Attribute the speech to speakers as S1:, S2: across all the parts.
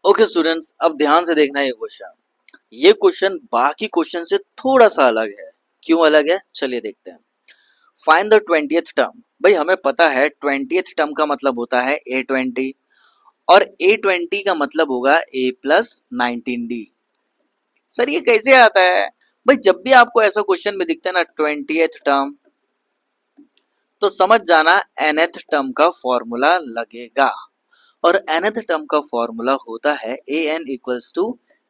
S1: Okay students, अब ध्यान से देखना ये क्वेश्चन। ये क्वेश्चन बाकी क्वेश्चन से थोड़ा सा अलग है। क्यों अलग है, चलिए देखते हैं। Find the 20th term. भाई हमें पता है 20th टर्म का मतलब होता है A20 और A20 का मतलब होगा A प्लस 19D। सर ये कैसे आता है? भाई जब भी आपको ऐसा क्वेश्चन में दिखता है ना 20th टर्म, तो समझ जाना nth टर्म का फॉर्मूला लगेगा। और nth टर्म का फॉर्मूला होता है A N equals to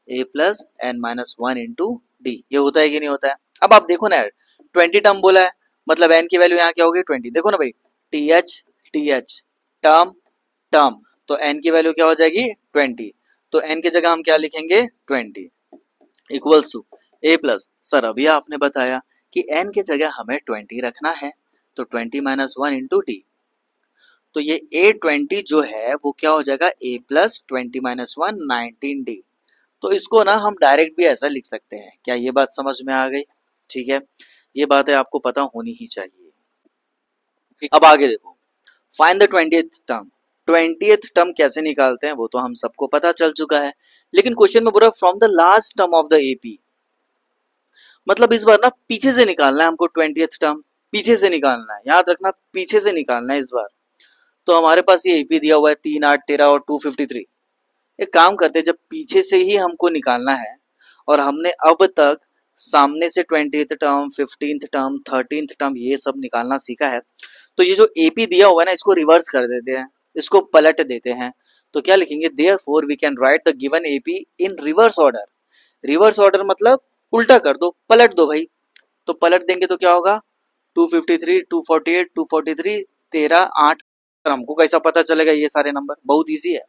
S1: A plus N minus one into D. ये होता है कि नहीं होता है? अब आप देखो ना यार, 20 टर्म बोला है मतलब एन की वैल्यू यहाँ क्या होगी 20। देखो ना भाई, टी एच टर्म टर्म, तो एन की वैल्यू क्या हो जाएगी 20। तो एन की जगह हम क्या लिखेंगे 20 equals to A plus. Sir अभी आपने बताया कि एन की जगह हमें 20 रखना है, तो 20 माइनस वन इंटू डी। तो ये A20 जो है वो क्या हो जाएगा A plus 20 minus one 19D। तो इसको ना हम डायरेक्ट भी ऐसा लिख सकते हैं। क्या ये बात समझ में आ गई? ठीक है, ये बातें आपको पता होनी ही चाहिए। अब आगे देखो, find the 20th term. 20th term कैसे निकालते हैं वो तो हम सबको पता चल चुका है, लेकिन क्वेश्चन में बोला from the last term of the AP। मतलब इस बार ना पीछे से निकालना है हमको 20th टर्म, पीछे से निकालना है, याद रखना पीछे से निकालना है इस बार। तो हमारे पास ये AP दिया हुआ है 3 8 13 और 253। एक काम करते हैं, जब पीछे से ही हमको निकालना है और हमने अब तक सामने से 20th term 15th term 13th term ये सब निकालना सीखा है, तो ये जो AP दिया हुआ है ना इसको रिवर्स कर देते हैं, इसको पलट देते हैं। तो क्या लिखेंगे, therefore we can write the given AP in reverse order. Reverse order मतलब उल्टा कर दो, पलट दो भाई। तो पलट देंगे तो क्या होगा 253 248 243 13 8। हमको कैसा पता चलेगा ये सारे नंबर? बहुत इजी है।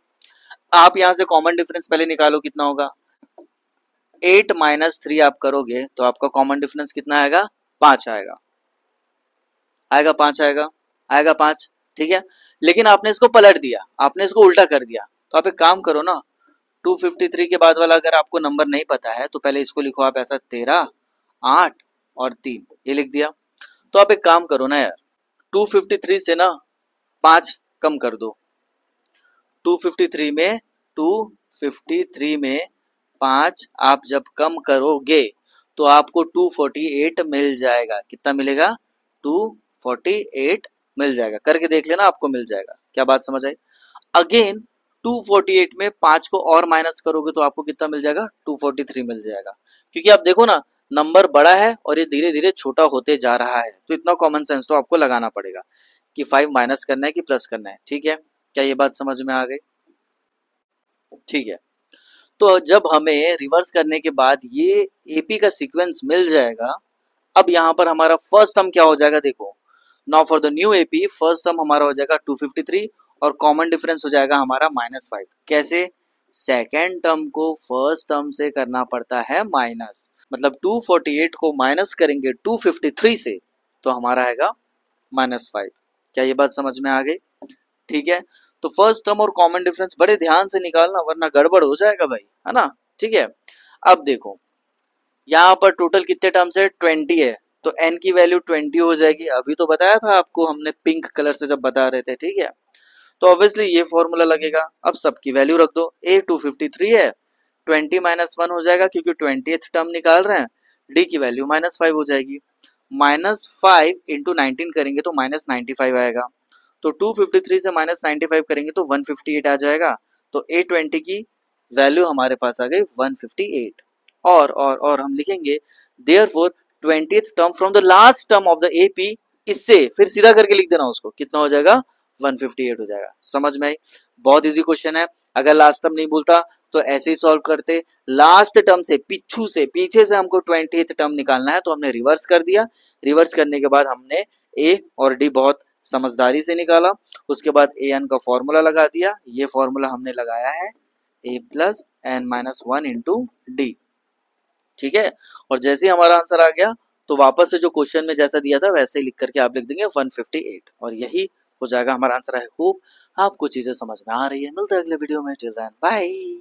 S1: आप यहां से कॉमन डिफरेंस पहले निकालो, कितना होगा 8 माइनस 3 आप करोगे तो आपका कॉमन डिफरेंस कितना आएगा 5 आएगा। आएगा 5 आएगा, आएगा 5। ठीक है, लेकिन आपने इसको पलट दिया, आपने इसको उल्टा कर दिया। तो आप एक काम करो ना, 253 के बाद वाला अगर आपको नंबर नहीं पता है तो पहले इसको लिखो आप ऐसा 13 8 और 3, ये लिख दिया। तो आप एक काम करो ना यार, 253 से ना 5 कम कर दो। 253 में 253 में 5 आप जब कम करोगे तो आपको 248 मिल जाएगा। कितना मिलेगा 248 मिल जाएगा। करके देख लेना, आपको मिल जाएगा। क्या बात समझ आई? अगेन 248 में 5 को और माइनस करोगे तो आपको कितना मिल जाएगा 243 मिल जाएगा। क्योंकि आप देखो ना नंबर बड़ा है और ये धीरे धीरे छोटा होते जा रहा है, तो इतना कॉमन सेंस तो आपको लगाना पड़ेगा कि 5 माइनस करना है कि प्लस करना है। ठीक है, क्या ये बात समझ में आ गई? ठीक है, तो जब हमें रिवर्स करने के बाद ये AP का सीक्वेंस मिल जाएगा, अब यहाँ पर हमारा फर्स्ट टर्म क्या हो जाएगा देखो। Now for the new AP first term हमारा हो जाएगा 253 और कॉमन डिफरेंस हो जाएगा हमारा -5। कैसे? सेकेंड टर्म को फर्स्ट टर्म से करना पड़ता है माइनस, मतलब 248 को माइनस करेंगे 253 से तो हमारा आएगा -5। क्या ये बात समझ में आ गई? ठीक है, तो फर्स्ट टर्म और कॉमन डिफरेंस बड़े ध्यान से निकालना वरना गड़बड़ हो जाएगा भाई, है ना? ठीक है, अब देखो यहाँ पर टोटल कितने टर्म्स है 20 है, तो n की वैल्यू 20 हो जाएगी। अभी तो बताया था आपको हमने पिंक कलर से जब बता रहे थे। ठीक है, तो ऑब्वियसली ये फॉर्मूला लगेगा। अब सबकी वैल्यू रख दो। A 253 है, 20 माइनस 1 हो जाएगा क्योंकि 20th टर्म निकाल रहे हैं। D की वैल्यू -5 हो जाएगी। -5 इंटू 19 करेंगे तो -95 आएगा। तो 253 से -95 करेंगे तो 158 आ जाएगा। तो A20 की वैल्यू हमारे पास आ गई 158। और हम लिखेंगे therefore 20th term from the last term of the AP। इससे फिर सीधा करके लिख देना उसको, कितना हो जाएगा 158 हो जाएगा। समझ में आई? बहुत इजी क्वेश्चन है। अगर लास्ट टर्म नहीं भूलता तो ऐसे ही सॉल्व करते। लास्ट टर्म से पीछे से हमको 20th टर्म निकालना है तो हमने रिवर्स कर दिया। रिवर्स करने के बाद हमने A और D बहुत समझदारी से निकाला। उसके बाद an का फॉर्मूला लगा दिया। ये फॉर्मूला हमने लगाया है a plus N minus one into d. ठीक है, और जैसे ही हमारा आंसर आ गया तो वापस से जो क्वेश्चन में जैसा दिया था वैसे ही लिख करके आप लिख देंगे 158 और यही हो जाएगा हमारा आंसर। आई होप आपको चीजें समझ में आ रही है। मिलते हैं अगले वीडियो में। Till then bye.